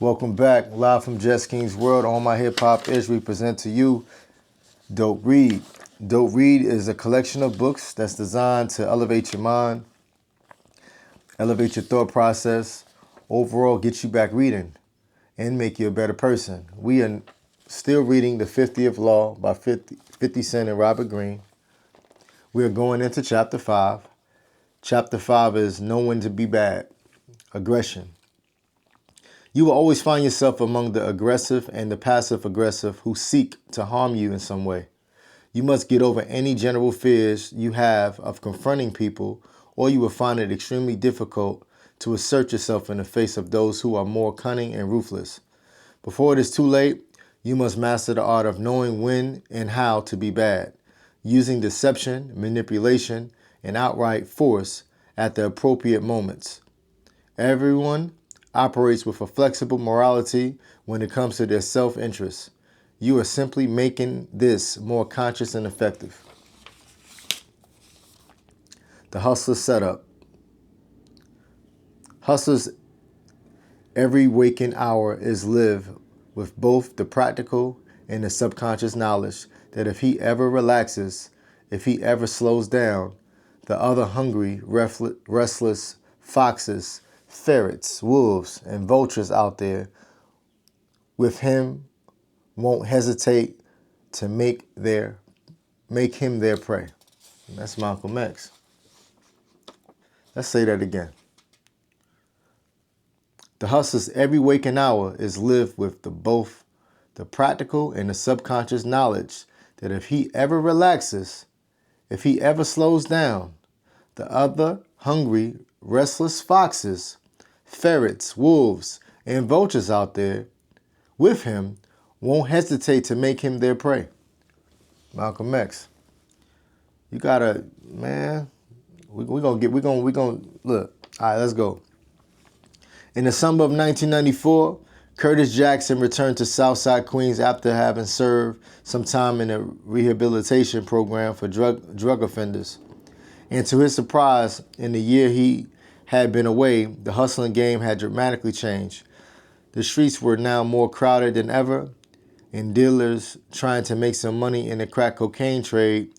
Welcome back, live from Jess King's World. On my hip hop is we present to you Dope Read. Dope Read is a collection of books that's designed to elevate your mind, elevate your thought process, overall get you back reading, and make you a better person. We are still reading The 50th Law by 50 Cent and Robert Greene. We are going into Chapter 5. Chapter 5 is Know When to Be Bad, Aggression. You will always find yourself among the aggressive and the passive-aggressive who seek to harm you in some way. You must get over any general fears you have of confronting people, or you will find it extremely difficult to assert yourself in the face of those who are more cunning and ruthless. Before it is too late, you must master the art of knowing when and how to be bad, using deception, manipulation, and outright force at the appropriate moments. Everyone operates with a flexible morality when it comes to their self-interest. You are simply making this more conscious and effective. The hustler setup. Hustler's every waking hour is lived with both the practical and the subconscious knowledge that if he ever relaxes, if he ever slows down, the other hungry, restless foxes, ferrets, wolves, and vultures out there with him won't hesitate to make him their prey. And that's Malcolm X. Let's say that again. The hustler's every waking hour is lived with both the practical and the subconscious knowledge that if he ever relaxes, if he ever slows down, the other hungry, restless foxes, ferrets, wolves, and vultures out there with him won't hesitate to make him their prey. Malcolm X. You gotta, man, we're gonna look. All right, let's go. In the summer of 1994, Curtis Jackson returned to Southside Queens after having served some time in a rehabilitation program for drug offenders. And to his surprise, in the year he had been away, the hustling game had dramatically changed. The streets were now more crowded than ever, and dealers trying to make some money in the crack cocaine trade,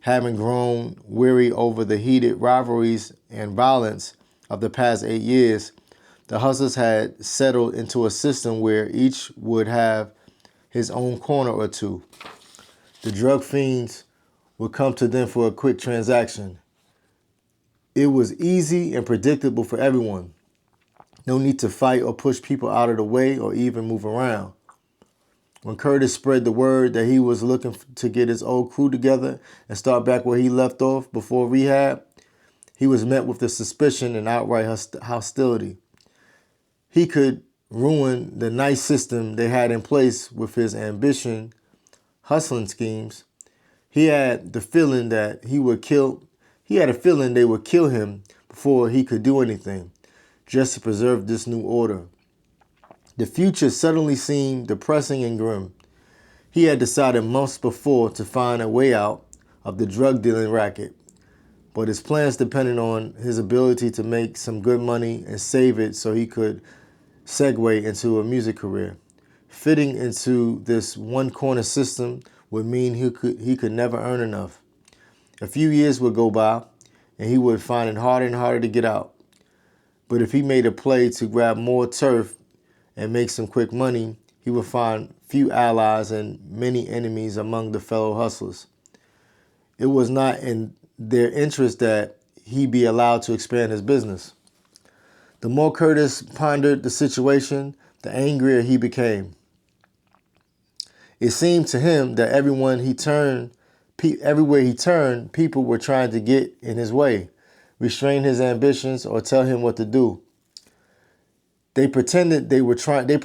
having grown weary over the heated rivalries and violence of the past 8 years, the hustlers had settled into a system where each would have his own corner or two. The drug fiends would come to them for a quick transaction. It was easy and predictable for everyone. No need to fight or push people out of the way or even move around. When Curtis spread the word that he was looking to get his old crew together and start back where he left off before rehab, he was met with the suspicion and outright hostility. He could ruin the nice system they had in place with his ambition, hustling schemes. He had the feeling that they would kill him before he could do anything, just to preserve this new order. The future suddenly seemed depressing and grim. He had decided months before to find a way out of the drug dealing racket, but his plans depended on his ability to make some good money and save it so he could segue into a music career. Fitting into this one-corner system would mean he could never earn enough. A few years would go by, and he would find it harder and harder to get out. But if he made a play to grab more turf and make some quick money, he would find few allies and many enemies among the fellow hustlers. It was not in their interest that he be allowed to expand his business. The more Curtis pondered the situation, the angrier he became. It seemed to him that everywhere he turned, people were trying to get in his way, restrain his ambitions, or tell him what to do. They pretended they were trying to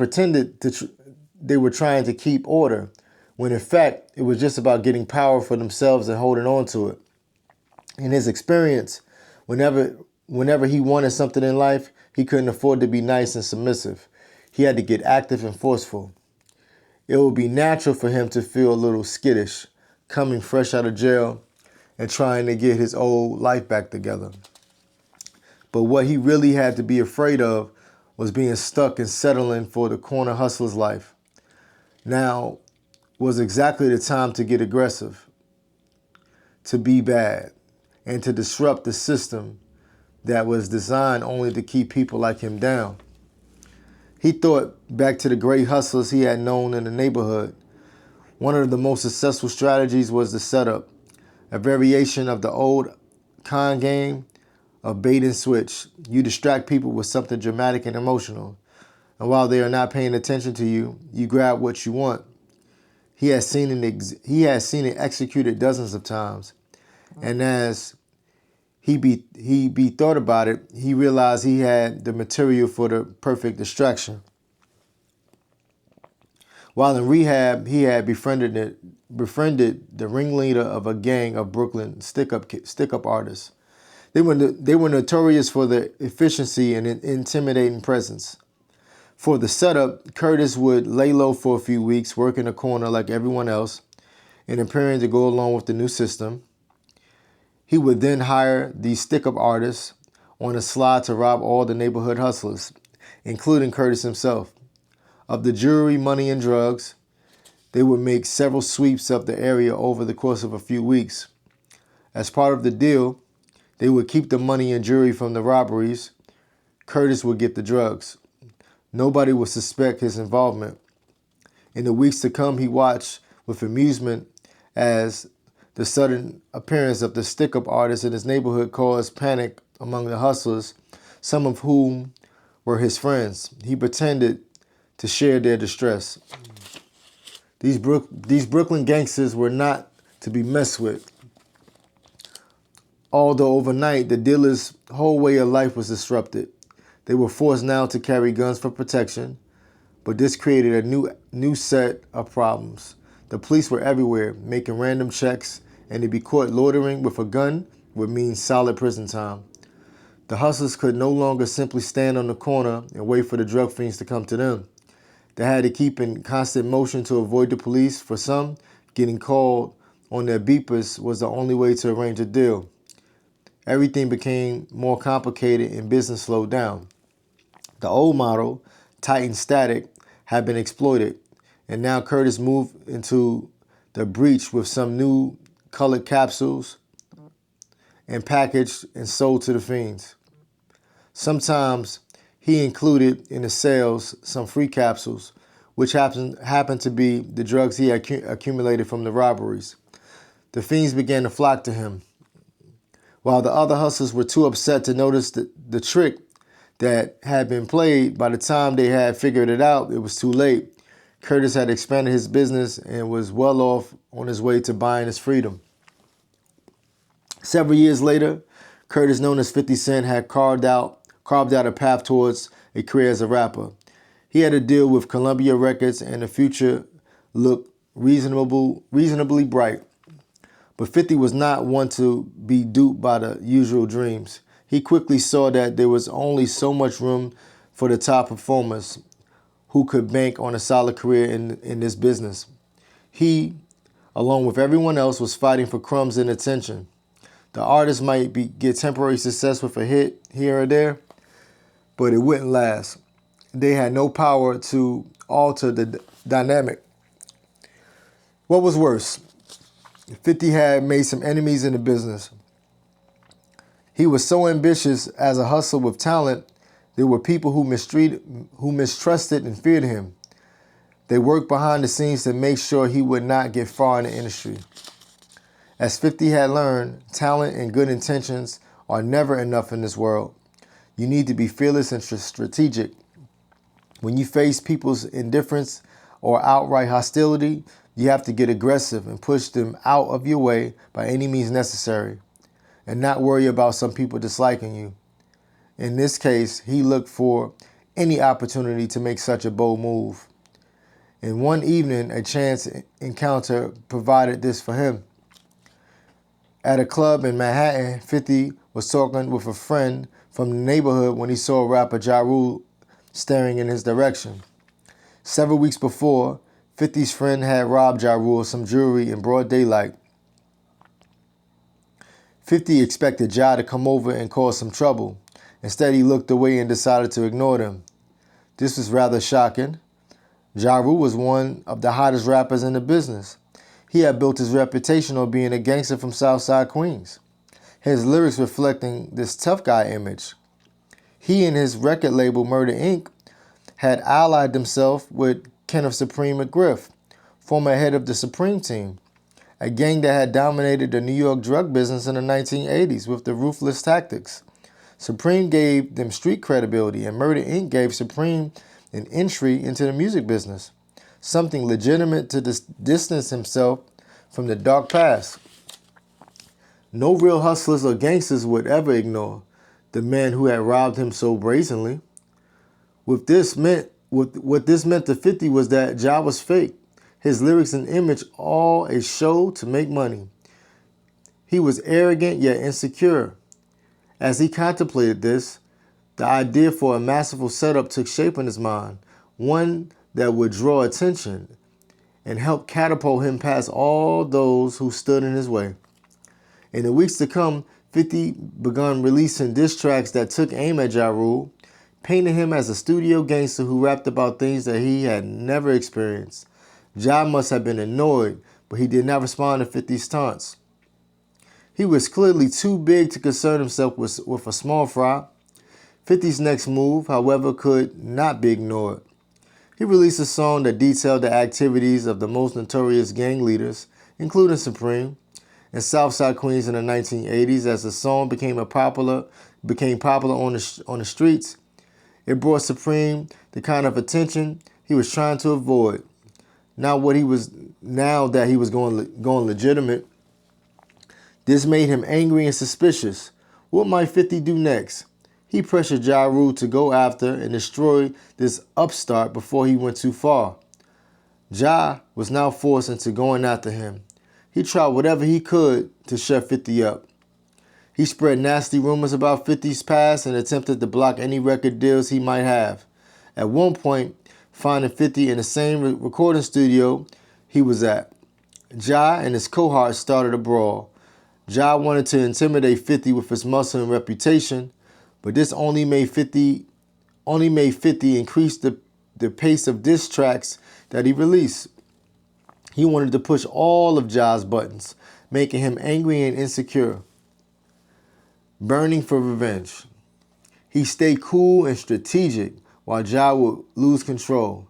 keep order, when in fact it was just about getting power for themselves and holding on to it. In his experience, whenever he wanted something in life, he couldn't afford to be nice and submissive. He had to get active and forceful. It would be natural for him to feel a little skittish, coming fresh out of jail and trying to get his old life back together. But what he really had to be afraid of was being stuck and settling for the corner hustler's life. Now was exactly the time to get aggressive, to be bad, and to disrupt the system that was designed only to keep people like him down. He thought back to the great hustlers he had known in the neighborhood. One of the most successful strategies was the setup, a variation of the old con game of bait and switch. You distract people with something dramatic and emotional, and while they are not paying attention to you, you grab what you want. He had seen it executed dozens of times, and as he thought about it, he realized he had the material for the perfect distraction. While in rehab, he had befriended the ringleader of a gang of Brooklyn stick-up artists. They were notorious for their efficiency and intimidating presence. For the setup, Curtis would lay low for a few weeks, working a corner like everyone else, and appearing to go along with the new system. He would then hire these stick-up artists on a slide to rob all the neighborhood hustlers, including Curtis himself, of the jewelry, money, and drugs. They would make several sweeps of the area over the course of a few weeks. As part of the deal, they would keep the money and jewelry from the robberies. Curtis would get the drugs. Nobody would suspect his involvement. In the weeks to come, he watched with amusement as the sudden appearance of the stick-up artists in his neighborhood caused panic among the hustlers, some of whom were his friends. He pretended to share their distress. These Brooklyn gangsters were not to be messed with. Although overnight, the dealers' whole way of life was disrupted. They were forced now to carry guns for protection, but this created a new set of problems. The police were everywhere, making random checks, and to be caught loitering with a gun would mean solid prison time. The hustlers could no longer simply stand on the corner and wait for the drug fiends to come to them. They had to keep in constant motion to avoid the police. For some, getting called on their beepers was the only way to arrange a deal. Everything became more complicated and business slowed down. The old model, tight and static, had been exploited, and now Curtis moved into the breach with some new colored capsules and packaged and sold to the fiends. Sometimes he included in the sales some free capsules, which happened to be the drugs he had accumulated from the robberies. The fiends began to flock to him. While the other hustlers were too upset to notice the trick that had been played, by the time they had figured it out, it was too late. Curtis had expanded his business and was well off on his way to buying his freedom. Several years later, Curtis, known as 50 Cent, had carved out a path towards a career as a rapper. He had a deal with Columbia Records and the future looked reasonably bright. But 50 was not one to be duped by the usual dreams. He quickly saw that there was only so much room for the top performers who could bank on a solid career in this business. He, along with everyone else, was fighting for crumbs and attention. The artist might get temporary success with a hit here or there, but it wouldn't last. They had no power to alter the dynamic. What was worse, 50 had made some enemies in the business. He was so ambitious as a hustler with talent, there were people who mistrusted and feared him. They worked behind the scenes to make sure he would not get far in the industry. As 50 had learned, talent and good intentions are never enough in this world. You need to be fearless and strategic. When you face people's indifference or outright hostility, you have to get aggressive and push them out of your way by any means necessary, and not worry about some people disliking you. In this case, he looked for any opportunity to make such a bold move. And one evening, a chance encounter provided this for him. At a club in Manhattan, 50 was talking with a friend from the neighborhood when he saw rapper Ja Rule staring in his direction. Several weeks before, 50's friend had robbed Ja Rule some jewelry in broad daylight. 50 expected Ja to come over and cause some trouble. Instead, he looked away and decided to ignore them. This was rather shocking. Ja Rule was one of the hottest rappers in the business. He had built his reputation on being a gangster from Southside Queens, his lyrics reflecting this tough guy image. He and his record label Murder Inc. had allied themselves with Kenneth Supreme McGriff, former head of the Supreme Team, a gang that had dominated the New York drug business in the 1980s with their ruthless tactics. Supreme gave them street credibility, and Murder Inc. gave Supreme an entry into the music business, something legitimate to distance himself from the dark past. No real hustlers or gangsters would ever ignore the man who had robbed him so brazenly. What this meant to 50 was that Ja was fake, his lyrics and image all a show to make money. He was arrogant yet insecure. As he contemplated this, the idea for a masterful setup took shape in his mind, one that would draw attention and help catapult him past all those who stood in his way. In the weeks to come, 50 began releasing diss tracks that took aim at Ja Rule, painting him as a studio gangster who rapped about things that he had never experienced. Ja must have been annoyed, but he did not respond to 50's taunts. He was clearly too big to concern himself with a small fry. 50's next move, however, could not be ignored. He released a song that detailed the activities of the most notorious gang leaders, including Supreme, in Southside Queens in the 1980s. As the song became popular on the streets, it brought Supreme the kind of attention he was trying to avoid. Now that he was going legitimate, this made him angry and suspicious. What might 50 do next? He pressured Ja Rule to go after and destroy this upstart before he went too far. Ja was now forced into going after him. He tried whatever he could to shut 50 up. He spread nasty rumors about 50's past and attempted to block any record deals he might have. At one point, finding 50 in the same recording studio he was at. Ja and his cohorts started a brawl. Ja wanted to intimidate 50 with his muscle and reputation, but this only made 50 increase the pace of diss tracks that he released. He wanted to push all of Ja's buttons, making him angry and insecure, burning for revenge. He stayed cool and strategic while Ja would lose control.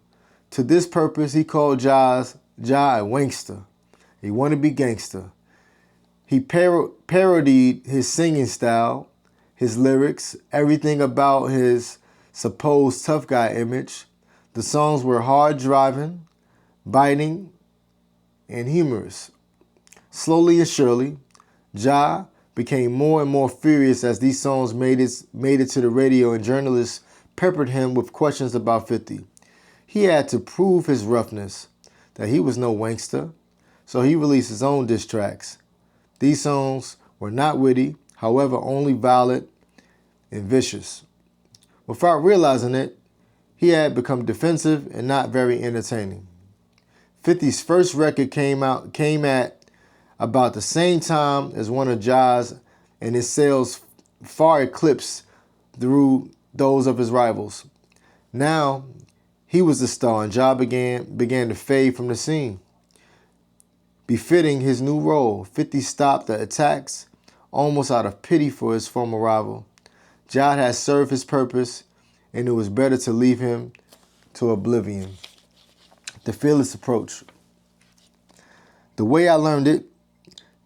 To this purpose, he called Ja a wankster, a wannabe gangster. He parodied his singing style, his lyrics, everything about his supposed tough guy image. The songs were hard-driving, biting, and humorous. Slowly and surely, Ja became more and more furious as these songs made it to the radio, and journalists peppered him with questions about 50. He had to prove his roughness, that he was no wankster, so he released his own diss tracks. These songs were not witty, however, only violent and vicious. Without realizing it, he had become defensive and not very entertaining. 50's first record came at about the same time as one of Ja's, and his sales far eclipsed through those of his rivals. Now, he was the star, and Ja began to fade from the scene. Befitting his new role, 50 stopped the attacks almost out of pity for his former rival. Ja had served his purpose, and it was better to leave him to oblivion. The fearless approach. The way I learned it,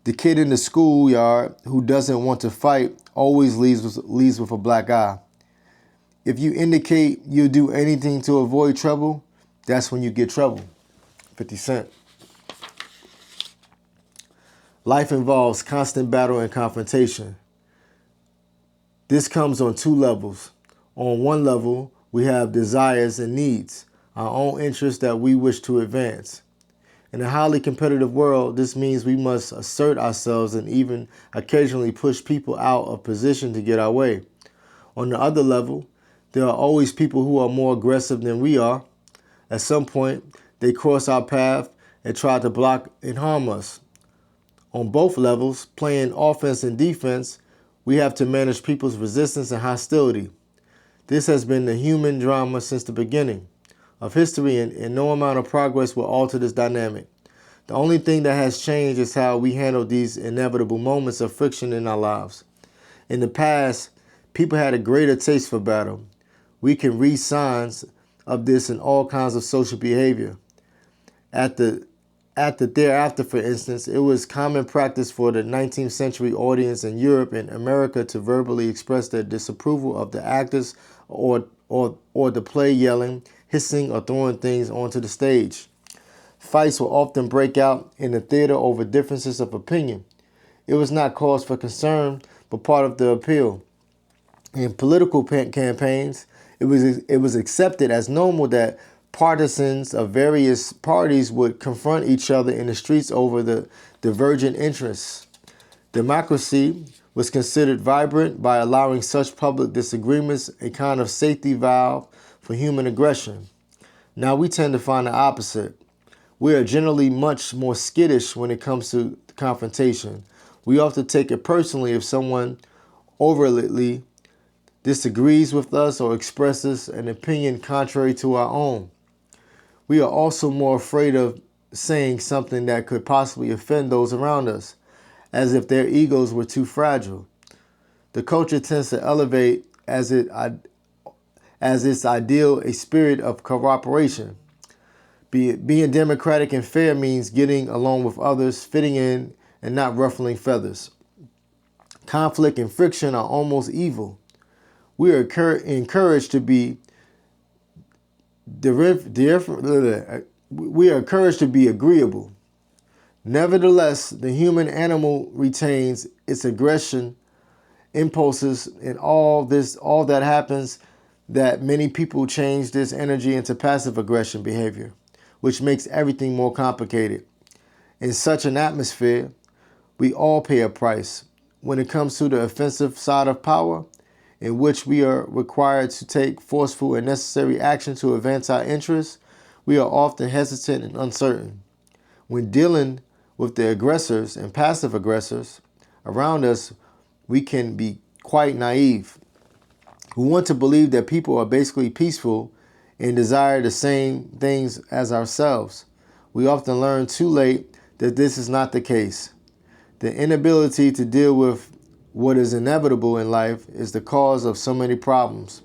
the kid in the schoolyard who doesn't want to fight always leaves with a black eye. If you indicate you'll do anything to avoid trouble, that's when you get trouble. 50 Cent. Life involves constant battle and confrontation. This comes on two levels. On one level, we have desires and needs, our own interests that we wish to advance. In a highly competitive world, this means we must assert ourselves and even occasionally push people out of position to get our way. On the other level, there are always people who are more aggressive than we are. At some point, they cross our path and try to block and harm us. On both levels, playing offense and defense, we have to manage people's resistance and hostility. This has been the human drama since the beginning of history, and no amount of progress will alter this dynamic. The only thing that has changed is how we handle these inevitable moments of friction in our lives. In the past, people had a greater taste for battle. We can read signs of this in all kinds of social behavior. At the thereafter, for instance, it was common practice for the 19th century audience in Europe and America to verbally express their disapproval of the actors or the play, yelling, hissing, or throwing things onto the stage. Fights will often break out in the theater over differences of opinion. It was not cause for concern, but part of the appeal. In political campaigns, it was accepted as normal that partisans of various parties would confront each other in the streets over the divergent interests. Democracy was considered vibrant by allowing such public disagreements a kind of safety valve for human aggression. Now we tend to find the opposite. We are generally much more skittish when it comes to confrontation. We often take it personally if someone overtly disagrees with us or expresses an opinion contrary to our own. We are also more afraid of saying something that could possibly offend those around us, as if their egos were too fragile. The culture tends to elevate as its ideal a spirit of cooperation. Being democratic and fair means getting along with others, fitting in, and not ruffling feathers. Conflict and friction are almost evil. We are encouraged to be agreeable. Nevertheless, the human animal retains its aggression impulses, and all that happens that many people change this energy into passive aggression behavior, which makes everything more complicated. In such an atmosphere, we all pay a price. When it comes to the offensive side of power, in which we are required to take forceful and necessary action to advance our interests, we are often hesitant and uncertain. When dealing with the aggressors and passive aggressors around us, we can be quite naive. We want to believe that people are basically peaceful and desire the same things as ourselves. We often learn too late that this is not the case. The inability to deal with what is inevitable in life is the cause of so many problems.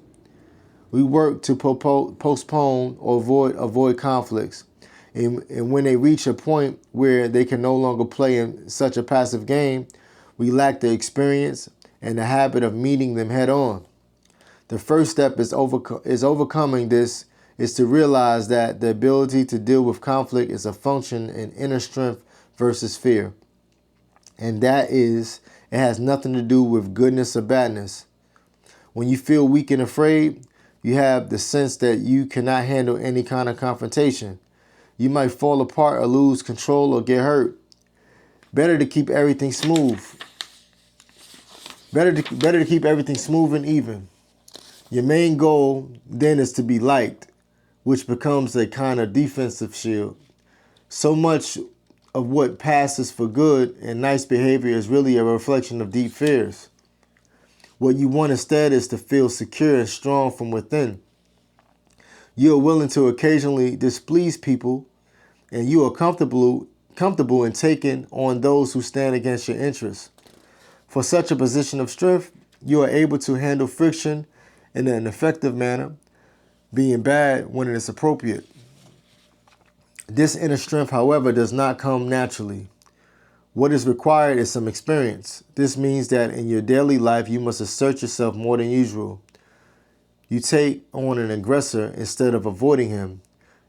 We work to postpone or avoid conflicts. And when they reach a point where they can no longer play in such a passive game, we lack the experience and the habit of meeting them head on. The first step is overcoming this is to realize that the ability to deal with conflict is a function in inner strength versus fear. And that is, it has nothing to do with goodness or badness. When you feel weak and afraid, you have the sense that you cannot handle any kind of confrontation. You might fall apart or lose control or get hurt. Better to keep everything smooth. Better to keep everything smooth and even. Your main goal then is to be liked, which becomes a kind of defensive shield. So much of what passes for good and nice behavior is really a reflection of deep fears. What you want instead is to feel secure and strong from within. You are willing to occasionally displease people, and you are comfortable in taking on those who stand against your interests. For such a position of strength, you are able to handle friction in an effective manner, being bad when it is appropriate. This inner strength, however, does not come naturally. What is required is some experience. This means that in your daily life, you must assert yourself more than usual. You take on an aggressor instead of avoiding him.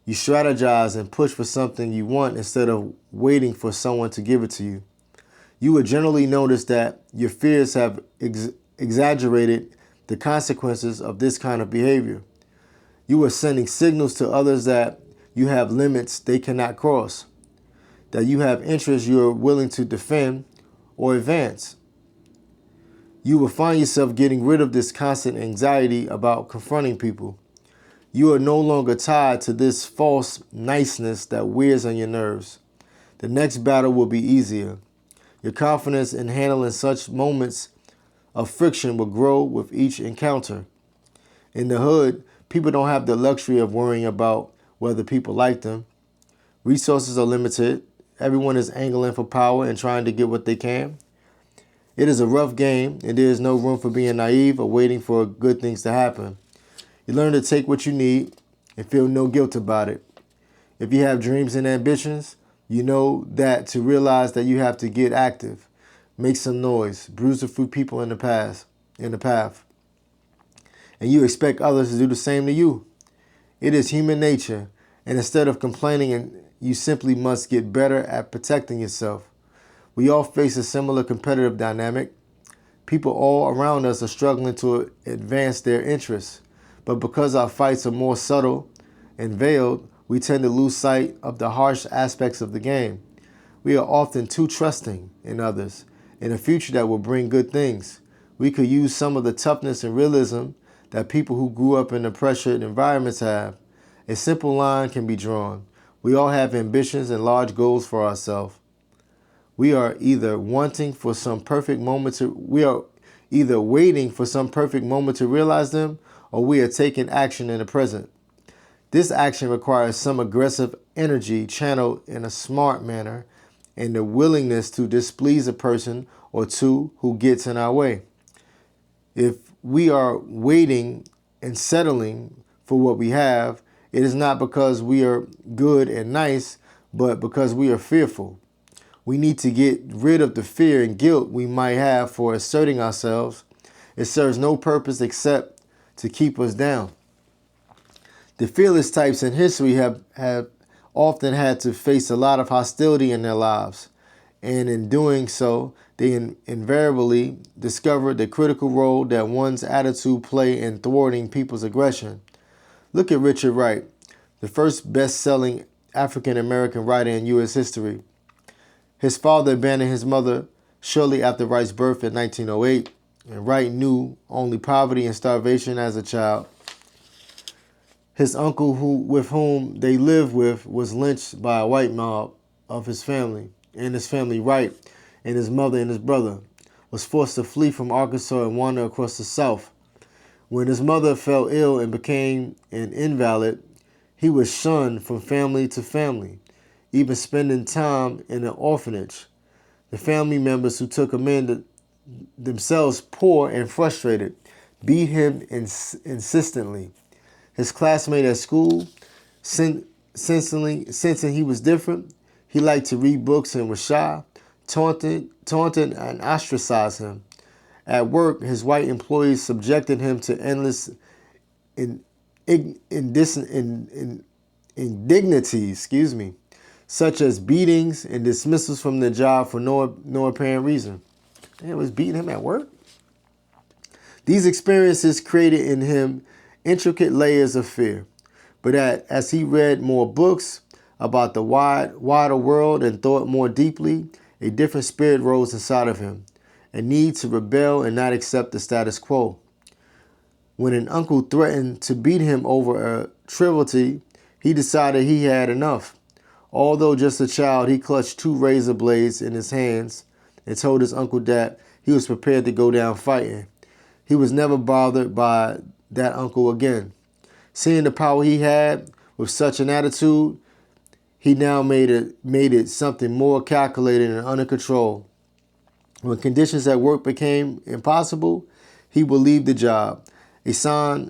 You strategize and push for something you want instead of waiting for someone to give it to you. You will generally notice that your fears have exaggerated the consequences of this kind of behavior. You are sending signals to others that you have limits they cannot cross, that you have interests you are willing to defend or advance. You will find yourself getting rid of this constant anxiety about confronting people. You are no longer tied to this false niceness that wears on your nerves. The next battle will be easier. Your confidence in handling such moments of friction will grow with each encounter. In the hood, people don't have the luxury of worrying about whether people like them. Resources are limited. Everyone is angling for power and trying to get what they can. It is a rough game, and there is no room for being naive or waiting for good things to happen. You learn to take what you need and feel no guilt about it. If you have dreams and ambitions, you know that to realize that you have to get active, make some noise, bruise a few people in the path, and you expect others to do the same to you. It is human nature, and instead of complaining, you simply must get better at protecting yourself. We all face a similar competitive dynamic. People all around us are struggling to advance their interests, but because our fights are more subtle and veiled, we tend to lose sight of the harsh aspects of the game. We are often too trusting in others, in a future that will bring good things. We could use some of the toughness and realism that people who grew up in the pressured environments have. A simple line can be drawn. We all have ambitions and large goals for ourselves. We are either waiting for some perfect moment to realize them, or we are taking action in the present. This action requires some aggressive energy channeled in a smart manner and the willingness to displease a person or two who gets in our way. If we are waiting and settling for what we have, it is not because we are good and nice, but because we are fearful. We need to get rid of the fear and guilt we might have for asserting ourselves. It serves no purpose except to keep us down. The fearless types in history have often had to face a lot of hostility in their lives, and in doing so, they invariably discovered the critical role that one's attitude play in thwarting people's aggression. Look at Richard Wright, the first best-selling African-American writer in U.S. history. His father abandoned his mother shortly after Wright's birth in 1908, and Wright knew only poverty and starvation as a child. His uncle, with whom they lived with, was lynched by a white mob of his family. And his family, Wright, and his mother and his brother, was forced to flee from Arkansas and wander across the South. When his mother fell ill and became an invalid, he was shunned from family to family, even spending time in an orphanage. The family members who took him in, themselves poor and frustrated, beat him insistently. His classmate at school, sensing he was different, he liked to read books and was shy, taunted and ostracized him. At work, his white employees subjected him to endless indignities, such as beatings and dismissals from the job for no apparent reason. It was beating him at work. These experiences created in him intricate layers of fear. But as he read more books about the wider world and thought more deeply, a different spirit rose inside of him, a need to rebel and not accept the status quo. When an uncle threatened to beat him over a triviality, he decided he had enough. Although just a child, he clutched 2 razor blades in his hands and told his uncle that he was prepared to go down fighting. He was never bothered by that uncle again. Seeing the power he had with such an attitude, he now made it something more calculated and under control. When conditions at work became impossible, he would leave the job, a sign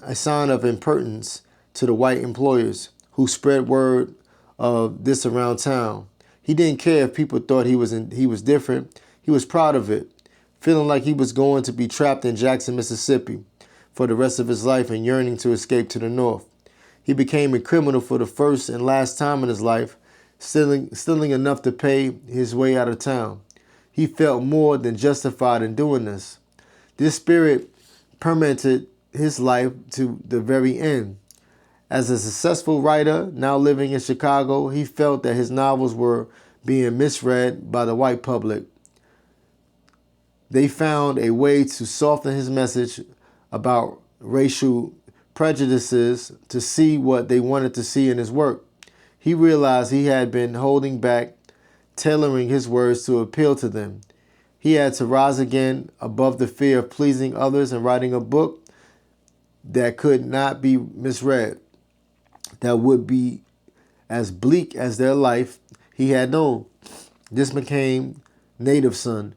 of impertinence to the white employers who spread word of this around town. He didn't care if people thought he was different. He was proud of it, feeling like he was going to be trapped in Jackson, Mississippi for the rest of his life and yearning to escape to the north. He became a criminal for the first and last time in his life, stealing enough to pay his way out of town. He felt more than justified in doing this. This spirit permeated his life to the very end. As a successful writer, now living in Chicago, he felt that his novels were being misread by the white public. They found a way to soften his message about racial prejudices to see what they wanted to see in his work. He realized he had been holding back, tailoring his words to appeal to them. He had to rise again above the fear of pleasing others and writing a book that could not be misread, that would be as bleak as their life he had known. This became Native Son,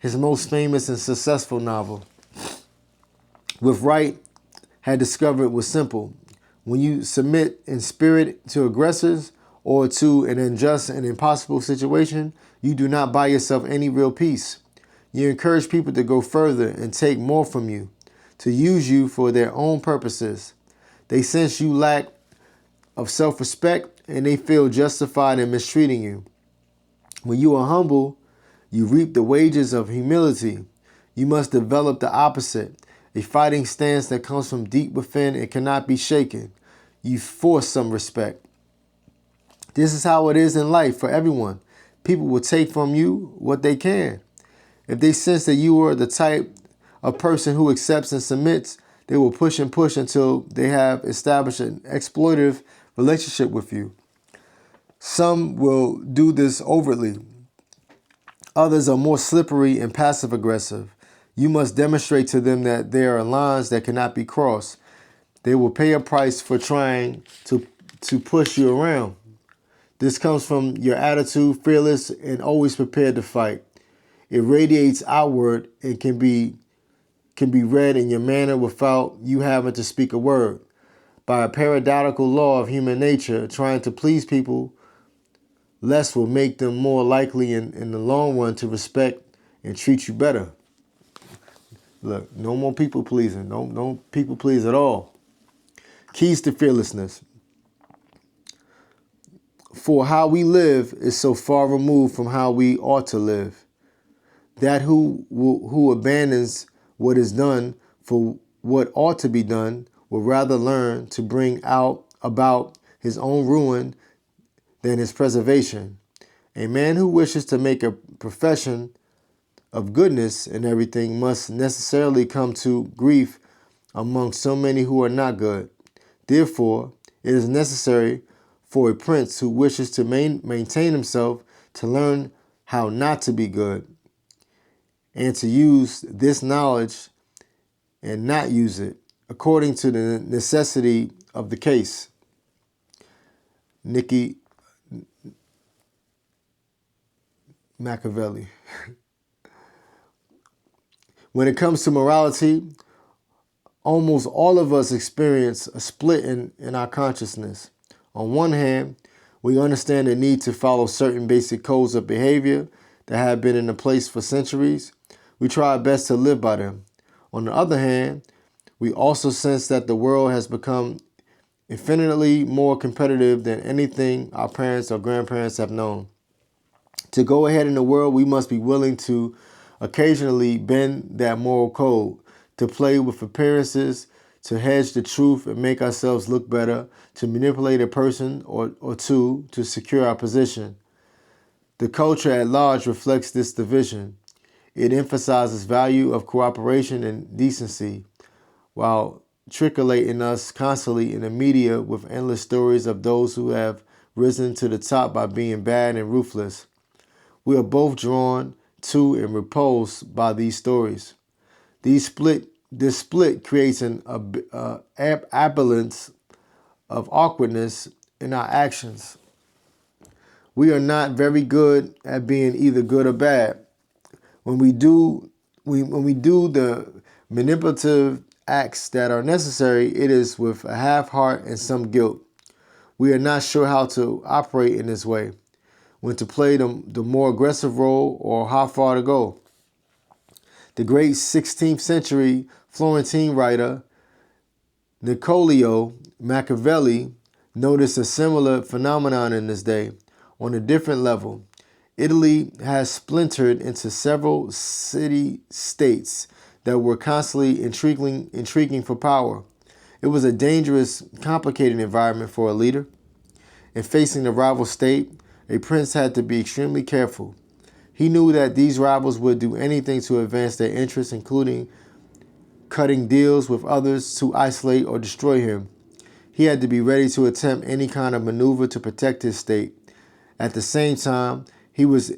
his most famous and successful novel. With Wright had discovered was simple. When you submit in spirit to aggressors or to an unjust and impossible situation, you do not buy yourself any real peace. You encourage people to go further and take more from you, to use you for their own purposes. They sense you lack of self-respect and they feel justified in mistreating you. When you are humble, you reap the wages of humility. You must develop the opposite, a fighting stance that comes from deep within and cannot be shaken. You force some respect. This is how it is in life for everyone. People will take from you what they can. If they sense that you are the type of person who accepts and submits, they will push and push until they have established an exploitative relationship with you. Some will do this overtly. Others are more slippery and passive aggressive. You must demonstrate to them that there are lines that cannot be crossed. They will pay a price for trying to push you around. This comes from your attitude, fearless and always prepared to fight. It radiates outward and can be read in your manner without you having to speak a word. By a paradoxical law of human nature, trying to please people less will make them more likely in the long run to respect and treat you better. Look, no more people pleasing. No people please at all. Keys to fearlessness. For how we live is so far removed from how we ought to live. That who abandons what is done for what ought to be done will rather learn to bring about his own ruin than his preservation. A man who wishes to make a profession of goodness in everything must necessarily come to grief among so many who are not good. Therefore, it is necessary for a prince who wishes to maintain himself to learn how not to be good and to use this knowledge and not use it according to the necessity of the case. Nicky Machiavelli. When it comes to morality, almost all of us experience a split in our consciousness. On one hand, we understand the need to follow certain basic codes of behavior that have been in place for centuries. We try our best to live by them. On the other hand, we also sense that the world has become infinitely more competitive than anything our parents or grandparents have known. To go ahead in the world, we must be willing to occasionally bend that moral code, to play with appearances, to hedge the truth and make ourselves look better, to manipulate a person or two to secure our position. The culture at large reflects this division. It emphasizes value of cooperation and decency, while trickulating us constantly in the media with endless stories of those who have risen to the top by being bad and ruthless. We are both drawn to and repulsed by these stories. This split creates an abundance of awkwardness in our actions. We are not very good at being either good or bad. When we do the manipulative acts that are necessary, it is with a half heart and some guilt. We are not sure how to operate in this way, when to play the more aggressive role or how far to go. The great 16th century Florentine writer Niccolò Machiavelli noticed a similar phenomenon in this day. On a different level, Italy has splintered into several city-states that were constantly intriguing for power. It was a dangerous, complicated environment for a leader. In facing the rival state, a prince had to be extremely careful. He knew that these rivals would do anything to advance their interests, including cutting deals with others to isolate or destroy him. He had to be ready to attempt any kind of maneuver to protect his state. At the same time, he was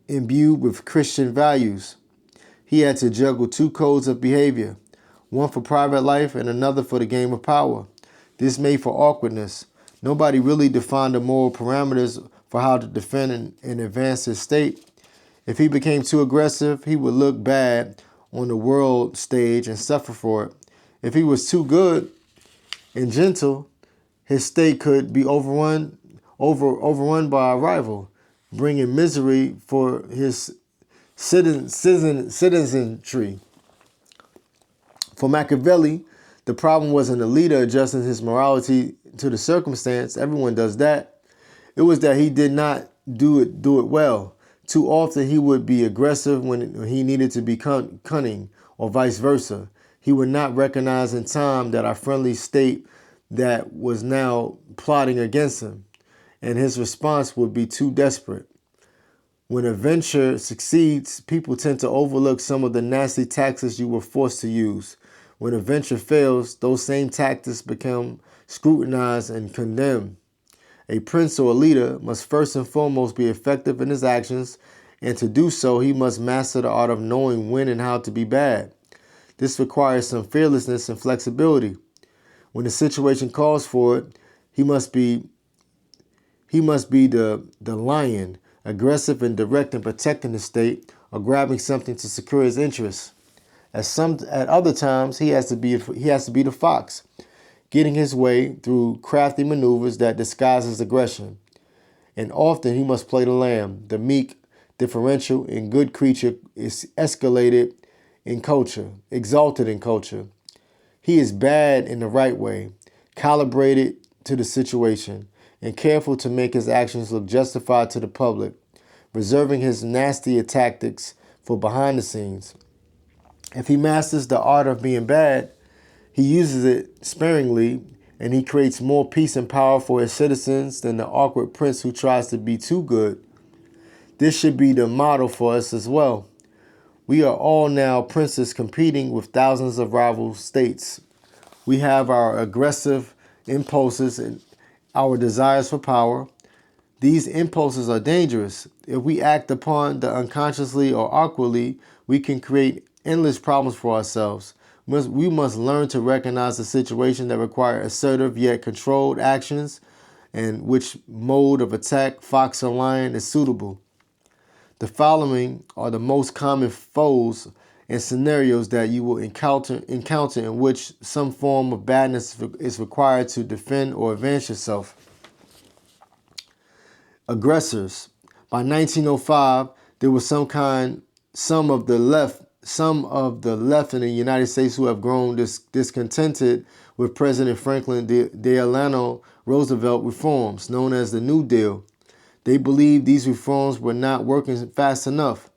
imbued with Christian values. He had to juggle two codes of behavior. one for private life and another for the game of power. This made for awkwardness. Nobody really defined the moral parameters for how to defend and advance his state. If he became too aggressive, he would look bad on the world stage and suffer for it. If he was too good and gentle, his state could be overrun by a rival, bringing misery for his citizenry. For Machiavelli, the problem wasn't the leader adjusting his morality to the circumstance. Everyone does that. It was that he did not do it well. Too often he would be aggressive when he needed to be cunning, or vice versa. He would not recognize in time that our friendly state that was now plotting against him, and his response would be too desperate. When a venture succeeds, people tend to overlook some of the nasty tactics you were forced to use. When a venture fails, those same tactics become scrutinized and condemned. A prince or a leader must first and foremost be effective in his actions, and to do so, he must master the art of knowing when and how to be bad. This requires some fearlessness and flexibility. When the situation calls for it, he must be the lion, aggressive and direct in protecting the state or grabbing something to secure his interests. At other times, he has to be the fox, getting his way through crafty maneuvers that disguise his aggression. And often he must play the lamb, the meek, differential, and good creature is exalted in culture. He is bad in the right way, calibrated to the situation, and careful to make his actions look justified to the public, reserving his nastier tactics for behind the scenes. If he masters the art of being bad, he uses it sparingly, and he creates more peace and power for his citizens than the awkward prince who tries to be too good. This should be the model for us as well. We are all now princes competing with thousands of rival states. We have our aggressive impulses and our desires for power. These impulses are dangerous. If we act upon them unconsciously or awkwardly, we can create endless problems for ourselves. We must learn to recognize the situation that require assertive yet controlled actions and which mode of attack, fox or lion, is suitable. The following are the most common foes and scenarios that you will encounter in which some form of badness is required to defend or advance yourself. Aggressors. By 1905, there was some of the left in the United States who have grown discontented with President Franklin Delano Roosevelt reforms, known as the New Deal. They believed these reforms were not working fast enough.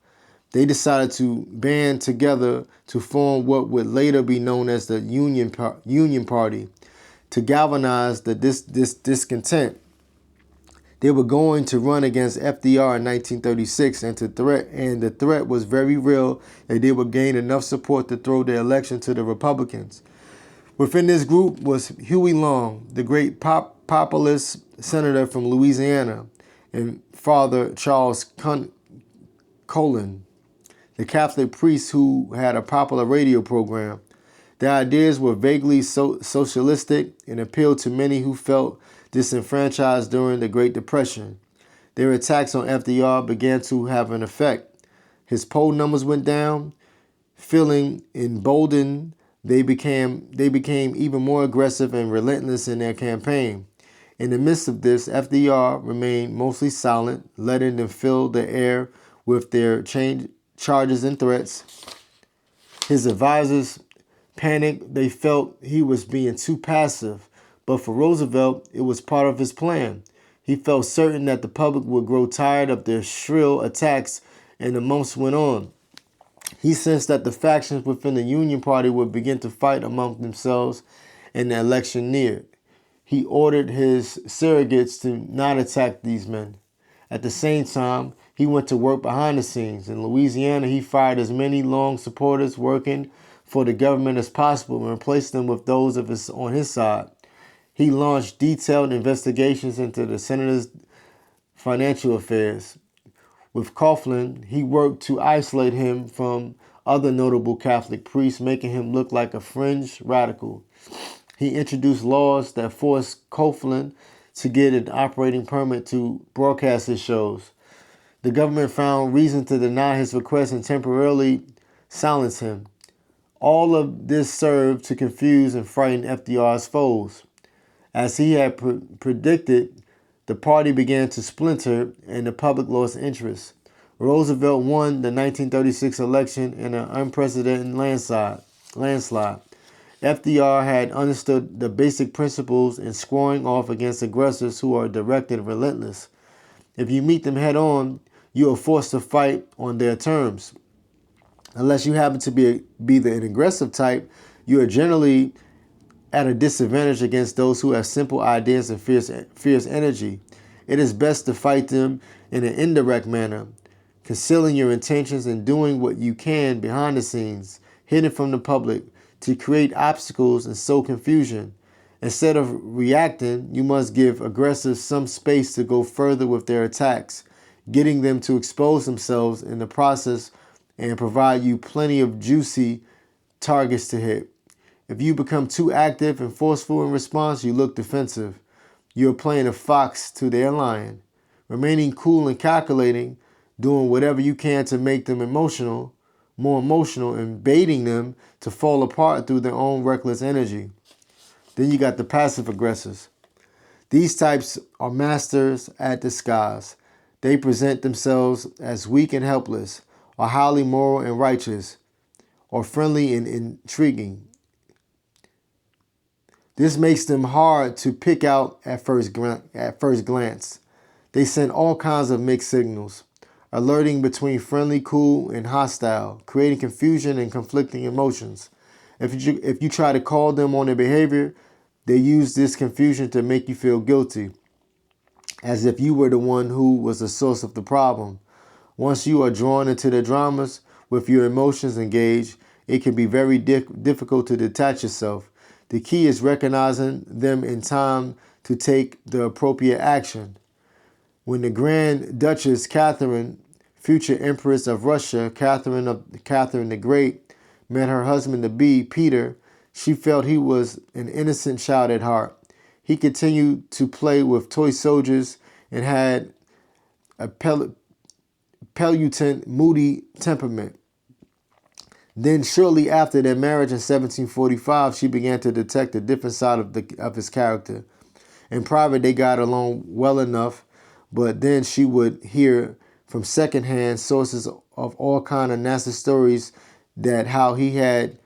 They decided to band together to form what would later be known as the Union Party to galvanize the discontent. They were going to run against FDR in 1936, and the threat was very real that they would gain enough support to throw the election to the Republicans. Within this group was Huey Long, the great populist senator from Louisiana, and Father Charles Colin, the Catholic priest who had a popular radio program. Their ideas were vaguely socialistic and appealed to many who felt disenfranchised during the Great Depression. Their attacks on FDR began to have an effect. His poll numbers went down. Feeling emboldened, they became even more aggressive and relentless in their campaign. In the midst of this, FDR remained mostly silent, letting them fill the air with their charges and threats. His advisors panicked. They felt he was being too passive. But for Roosevelt, it was part of his plan. He felt certain that the public would grow tired of their shrill attacks, and the months went on. He sensed that the factions within the Union Party would begin to fight among themselves, and the election neared. He ordered his surrogates to not attack these men. At the same time, he went to work behind the scenes. In Louisiana, he fired as many Long supporters working for the government as possible and replaced them with those on his side. He launched detailed investigations into the senator's financial affairs. With Coughlin, he worked to isolate him from other notable Catholic priests, making him look like a fringe radical. He introduced laws that forced Coughlin to get an operating permit to broadcast his shows. The government found reason to deny his request and temporarily silence him. All of this served to confuse and frighten FDR's foes. As he had predicted, the party began to splinter and the public lost interest. Roosevelt won the 1936 election in an unprecedented landslide. FDR had understood the basic principles in squaring off against aggressors who are directed and relentless. If you meet them head on, you are forced to fight on their terms. Unless you happen to be an aggressive type, you are generally at a disadvantage against those who have simple ideas and fierce energy. It is best to fight them in an indirect manner, concealing your intentions and doing what you can behind the scenes, hidden from the public, to create obstacles and sow confusion. Instead of reacting, you must give aggressors some space to go further with their attacks, getting them to expose themselves in the process and provide you plenty of juicy targets to hit. If you become too active and forceful in response, you look defensive. You are playing a fox to their lion. Remaining cool and calculating, doing whatever you can to make them more emotional, and baiting them to fall apart through their own reckless energy. Then you got the passive aggressors. These types are masters at disguise. They present themselves as weak and helpless, or highly moral and righteous, or friendly and intriguing. This makes them hard to pick out at first glance. They send all kinds of mixed signals, alerting between friendly, cool, and hostile, creating confusion and conflicting emotions. If you try to call them on their behavior, they use this confusion to make you feel guilty, as if you were the one who was the source of the problem. Once you are drawn into their dramas with your emotions engaged, it can be very difficult to detach yourself. The key is recognizing them in time to take the appropriate action. When the Grand Duchess Catherine, future Empress of Russia, Catherine the Great, met her husband-to-be, Peter, she felt he was an innocent child at heart. He continued to play with toy soldiers and had a petulant, moody temperament. Then, shortly after their marriage in 1745, she began to detect a different side of his character. In private, they got along well enough, but then she would hear from secondhand sources of all kind of nasty stories that how he had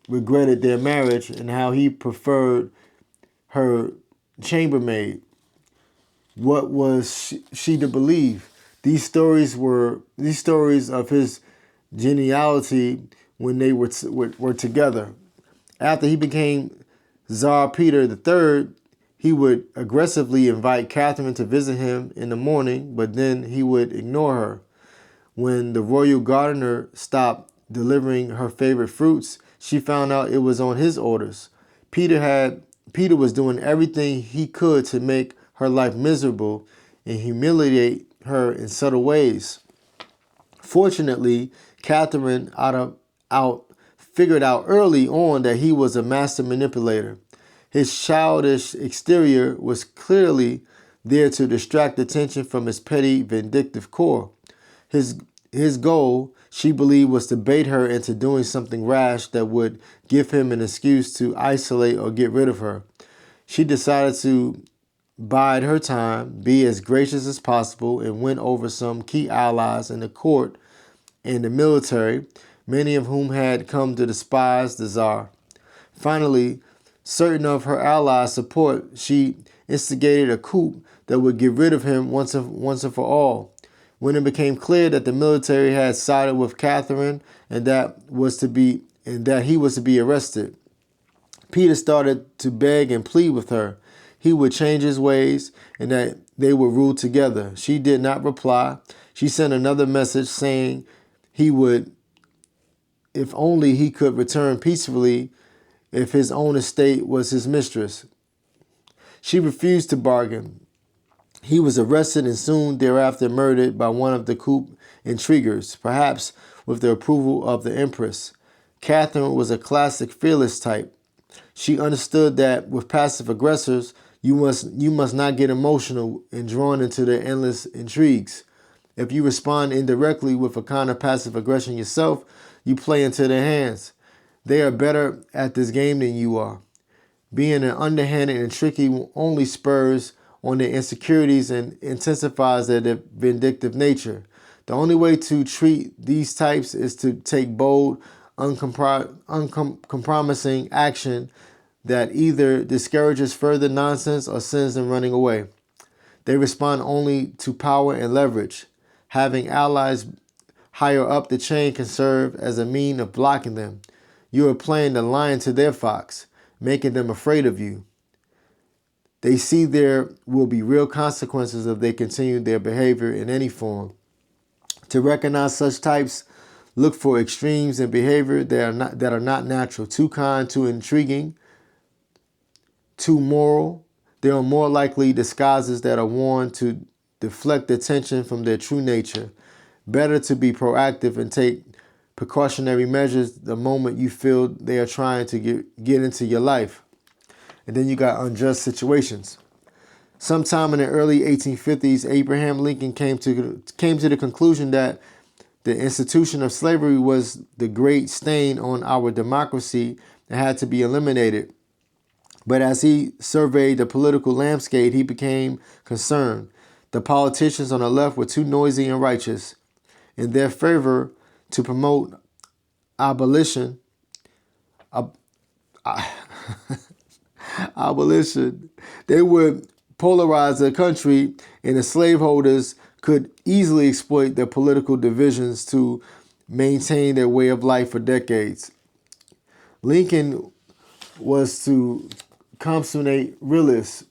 regretted their marriage and how he preferred her chambermaid. What was she to believe? These stories of his geniality when they were together. After he became Tsar Peter III, he would aggressively invite Catherine to visit him in the morning, but then he would ignore her. When the royal gardener stopped delivering her favorite fruits, she found out it was on his orders. Peter was doing everything he could to make her life miserable and humiliate her in subtle ways. Fortunately, Catherine figured out early on that he was a master manipulator. His childish exterior was clearly there to distract attention from his petty, vindictive core. His goal, she believed, was to bait her into doing something rash that would give him an excuse to isolate or get rid of her. She decided to bide her time, be as gracious as possible, and win over some key allies in the court and the military, many of whom had come to despise the Tsar. Finally, certain of her allies' support, she instigated a coup that would get rid of him once and for all. When it became clear that the military had sided with Catherine and that he was to be arrested, Peter started to beg and plead with her. He would change his ways and that they would rule together. She did not reply. She sent another message saying he would, if only he could return peacefully, if his own estate was his mistress. She refused to bargain. He was arrested and soon thereafter murdered by one of the coup intriguers, perhaps with the approval of the Empress. Catherine was a classic fearless type. She understood that with passive aggressors, you must not get emotional and drawn into their endless intrigues. If you respond indirectly with a kind of passive aggression yourself, you play into their hands. They are better at this game than you are. Being an underhanded and tricky only spurs on their insecurities and intensifies their vindictive nature. The only way to treat these types is to take bold, uncompromising action that either discourages further nonsense or sends them running away. They respond only to power and leverage. Having allies higher up the chain can serve as a mean of blocking them. You are playing the lion to their fox, making them afraid of you. They see there will be real consequences if they continue their behavior in any form. To recognize such types, look for extremes in behavior that are not natural, too kind, too intriguing, too moral. They are more likely disguises that are worn to deflect attention from their true nature. Better to be proactive and take precautionary measures the moment you feel they are trying to get into your life. And then you got unjust situations. Sometime in the early 1850s, Abraham Lincoln came to the conclusion that the institution of slavery was the great stain on our democracy that had to be eliminated. But as he surveyed the political landscape, he became concerned. The politicians on the left were too noisy and righteous in their favor to promote abolition. Abolition. They would polarize the country, and the slaveholders could easily exploit their political divisions to maintain their way of life for decades. Lincoln was to consummate realist.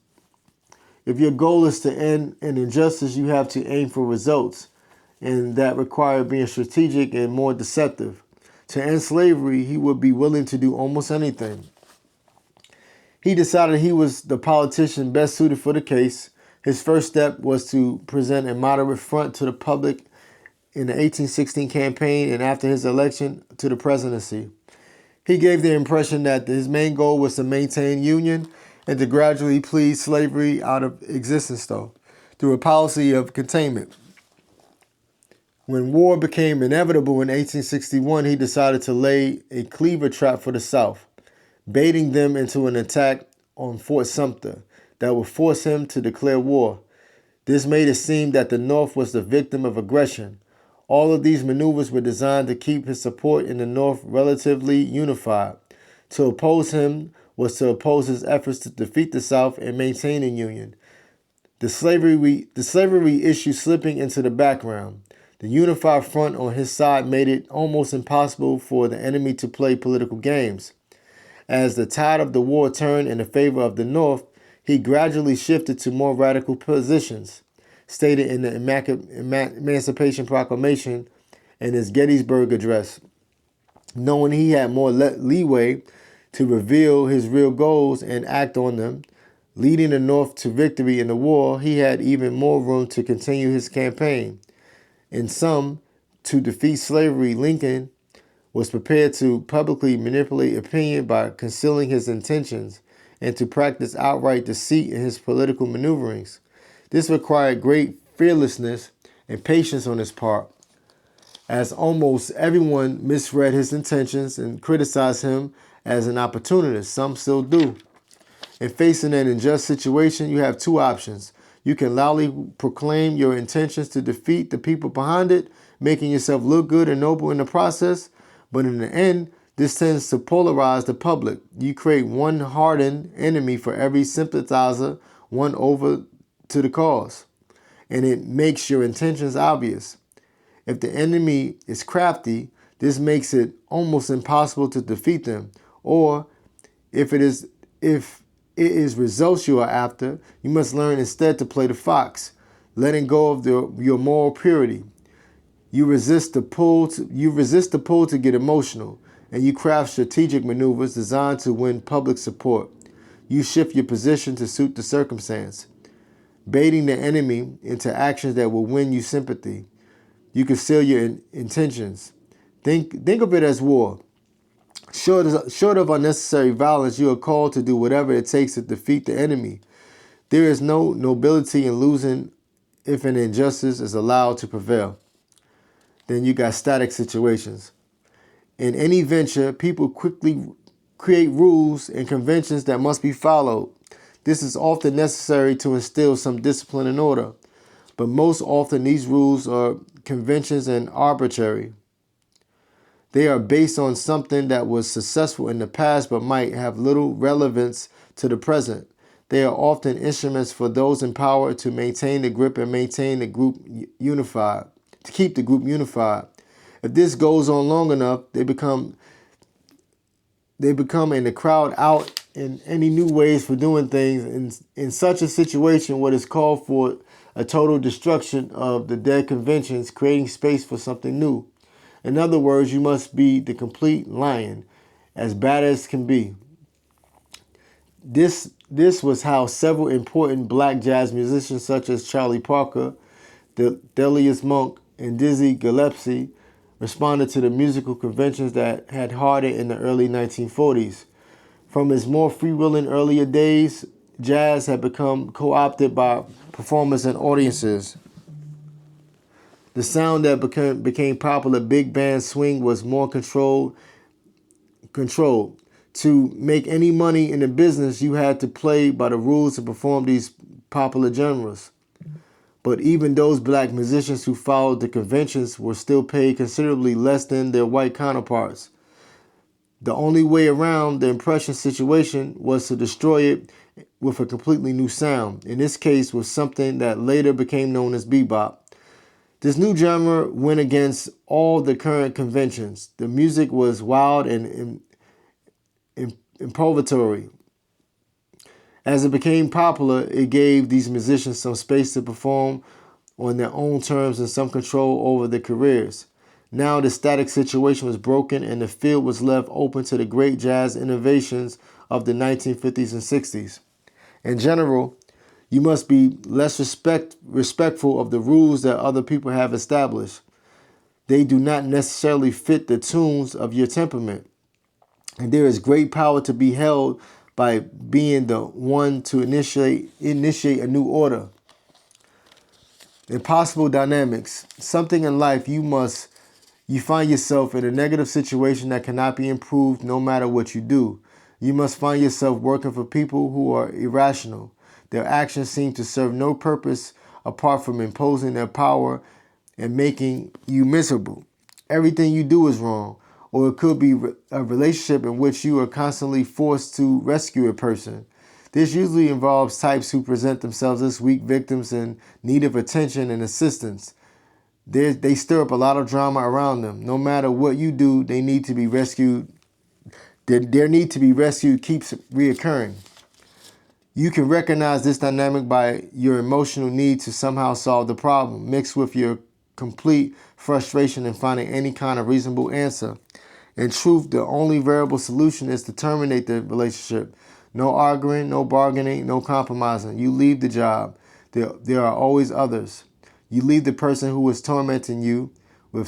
If your goal is to end an injustice, you have to aim for results, and that required being strategic and more deceptive. To end slavery, he would be willing to do almost anything. He decided he was the politician best suited for the case. His first step was to present a moderate front to the public in the 1816 campaign and after his election to the presidency. He gave the impression that his main goal was to maintain union and to gradually please slavery out of existence, though, through a policy of containment. When war became inevitable in 1861, he decided to lay a cleaver trap for the South, baiting them into an attack on Fort Sumter that would force him to declare war. This made it seem that the North was the victim of aggression. All of these maneuvers were designed to keep his support in the North relatively unified. To oppose him was to oppose his efforts to defeat the South and maintain a union. The slavery issue slipping into the background. The unified front on his side made it almost impossible for the enemy to play political games. As the tide of the war turned in the favor of the North, he gradually shifted to more radical positions, stated in the Emancipation Proclamation and his Gettysburg Address. Knowing he had more leeway to reveal his real goals and act on them, leading the North to victory in the war, he had even more room to continue his campaign. In sum, to defeat slavery, Lincoln was prepared to publicly manipulate opinion by concealing his intentions and to practice outright deceit in his political maneuverings. This required great fearlessness and patience on his part, as almost everyone misread his intentions and criticized him as an opportunist. Some still do. In facing an unjust situation, you have two options. You can loudly proclaim your intentions to defeat the people behind it, making yourself look good and noble in the process. But in the end, this tends to polarize the public. You create one hardened enemy for every sympathizer won over to the cause, and it makes your intentions obvious. If the enemy is crafty, this makes it almost impossible to defeat them. Or if it is results you are after, you must learn instead to play the fox, letting go of your moral purity. You resist the pull to get emotional, and you craft strategic maneuvers designed to win public support. You shift your position to suit the circumstance, baiting the enemy into actions that will win you sympathy. you conceal your intentions. Think of it as war. Short of unnecessary violence, you are called to do whatever it takes to defeat the enemy. There is no nobility in losing if an injustice is allowed to prevail. Then you got static situations. In any venture, people quickly create rules and conventions that must be followed. This is often necessary to instill some discipline and order, but most often these rules are conventions and arbitrary. They are based on something that was successful in the past but might have little relevance to the present. They are often instruments for those in power to maintain the grip and maintain the group unified, to keep the group unified. If this goes on long enough, they become and the crowd out in any new ways for doing things. In such a situation, what is called for a total destruction of the dead conventions, creating space for something new. In other words, you must be the complete lion, as bad as can be. This was how several important black jazz musicians such as Charlie Parker, Thelonious Monk, and Dizzy Gillespie responded to the musical conventions that had hardened in the early 1940s. From its more freewheeling earlier days, jazz had become co-opted by performers and audiences. The sound that became popular, big band swing, was more controlled. To make any money in the business, you had to play by the rules to perform these popular genres. But even those black musicians who followed the conventions were still paid considerably less than their white counterparts. The only way around the impression situation was to destroy it with a completely new sound, in this case with something that later became known as bebop. This new genre went against all the current conventions. The music was wild and improvisatory. As it became popular, it gave these musicians some space to perform on their own terms and some control over their careers. Now the static situation was broken and the field was left open to the great jazz innovations of the 1950s and 60s. In general, you must be less respectful of the rules that other people have established. They do not necessarily fit the tunes of your temperament. And there is great power to be held by being the one to initiate a new order. Impossible dynamics. Something in life you find yourself in a negative situation that cannot be improved no matter what you do. You must find yourself working for people who are irrational. Their actions seem to serve no purpose apart from imposing their power and making you miserable. Everything you do is wrong. Or it could be a relationship in which you are constantly forced to rescue a person. This usually involves types who present themselves as weak victims in need of attention and assistance. They stir up a lot of drama around them. No matter what you do, they need to be rescued. Their need to be rescued keeps reoccurring. You can recognize this dynamic by your emotional need to somehow solve the problem, mixed with your complete frustration in finding any kind of reasonable answer. In truth, the only variable solution is to terminate the relationship. No arguing, no bargaining, no compromising. You leave the job. There are always others. You leave the person who is tormenting you with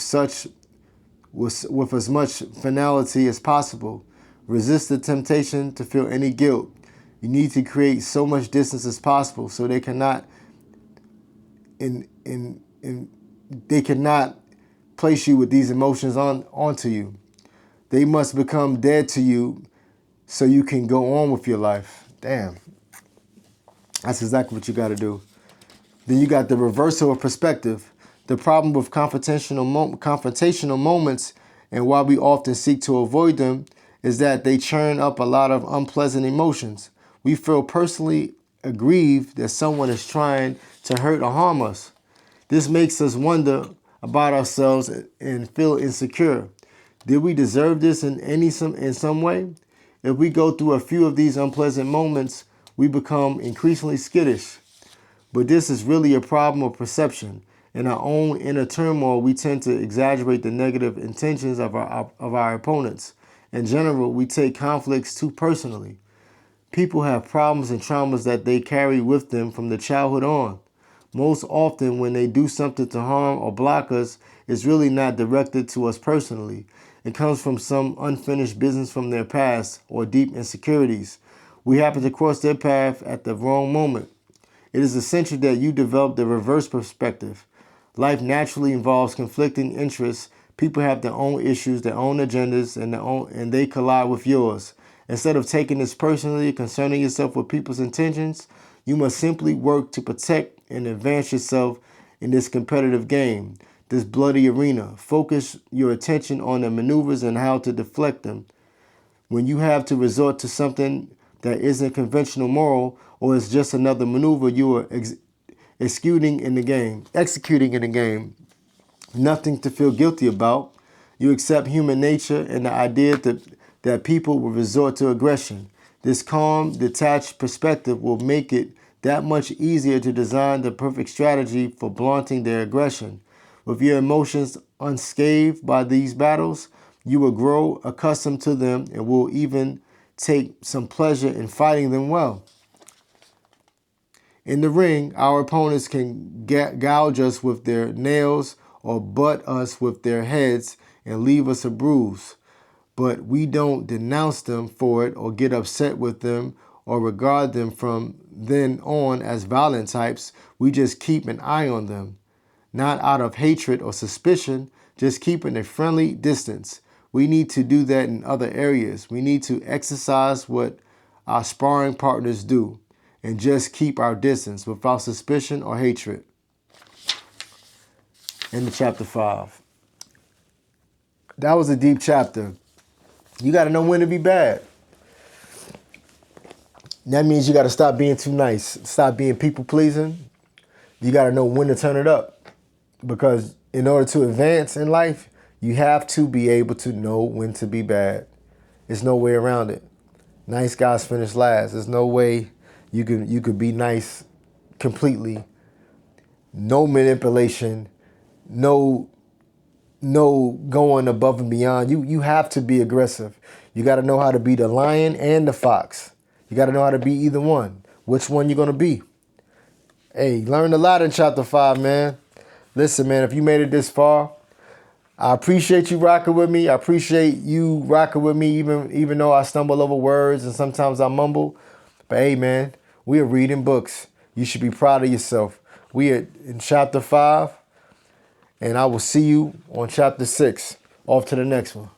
as much finality as possible. Resist the temptation to feel any guilt. You need to create so much distance as possible so they cannot place you with these emotions onto you. They must become dead to you so you can go on with your life. Damn. That's exactly what you got to do. Then you got the reversal of perspective. The problem with confrontational moments and why we often seek to avoid them is that they churn up a lot of unpleasant emotions. We feel personally aggrieved that someone is trying to hurt or harm us. This makes us wonder about ourselves and feel insecure. Did we deserve this in some way? If we go through a few of these unpleasant moments, we become increasingly skittish. But this is really a problem of perception. In our own inner turmoil, we tend to exaggerate the negative intentions of our opponents. In general, we take conflicts too personally. People have problems and traumas that they carry with them from their childhood on. most often when they do something to harm or block us, it's really not directed to us personally. It comes from some unfinished business from their past or deep insecurities. We happen to cross their path at the wrong moment. It is essential that you develop the reverse perspective. Life naturally involves conflicting interests. People have their own issues, their own agendas, and they collide with yours. Instead of taking this personally, concerning yourself with people's intentions, you must simply work to protect and advance yourself in this competitive game, this bloody arena. Focus your attention on the maneuvers and how to deflect them. When you have to resort to something that isn't conventional moral or is just another maneuver, you are executing in the game. Nothing to feel guilty about. You accept human nature and the idea that people will resort to aggression. This calm, detached perspective will make it that much easier to design the perfect strategy for blunting their aggression. With your emotions unscathed by these battles, you will grow accustomed to them and will even take some pleasure in fighting them well. In the ring, our opponents can gouge us with their nails or butt us with their heads and leave us a bruise. But we don't denounce them for it or get upset with them or regard them from then on as violent types. We just keep an eye on them. Not out of hatred or suspicion, just keeping a friendly distance. We need to do that in other areas. We need to exercise what our sparring partners do and just keep our distance without suspicion or hatred. Into chapter 5. That was a deep chapter. You got to know when to be bad. That means you got to stop being too nice. Stop being people pleasing. You got to know when to turn it up. Because in order to advance in life, you have to be able to know when to be bad. There's no way around it. Nice guys finish last. There's no way you could be nice completely. No manipulation. No going above and beyond. You have to be aggressive. You got to know how to be the lion and the fox. You got to know how to be either one. Which one you're going to be. Hey, learned a lot in chapter 5, man. Listen, man, if you made it this far, I appreciate you rocking with me. I appreciate you rocking with me, even though I stumble over words and sometimes I mumble. But hey, man, we are reading books. You should be proud of yourself. We are in chapter 5, and I will see you on chapter 6. Off to the next one.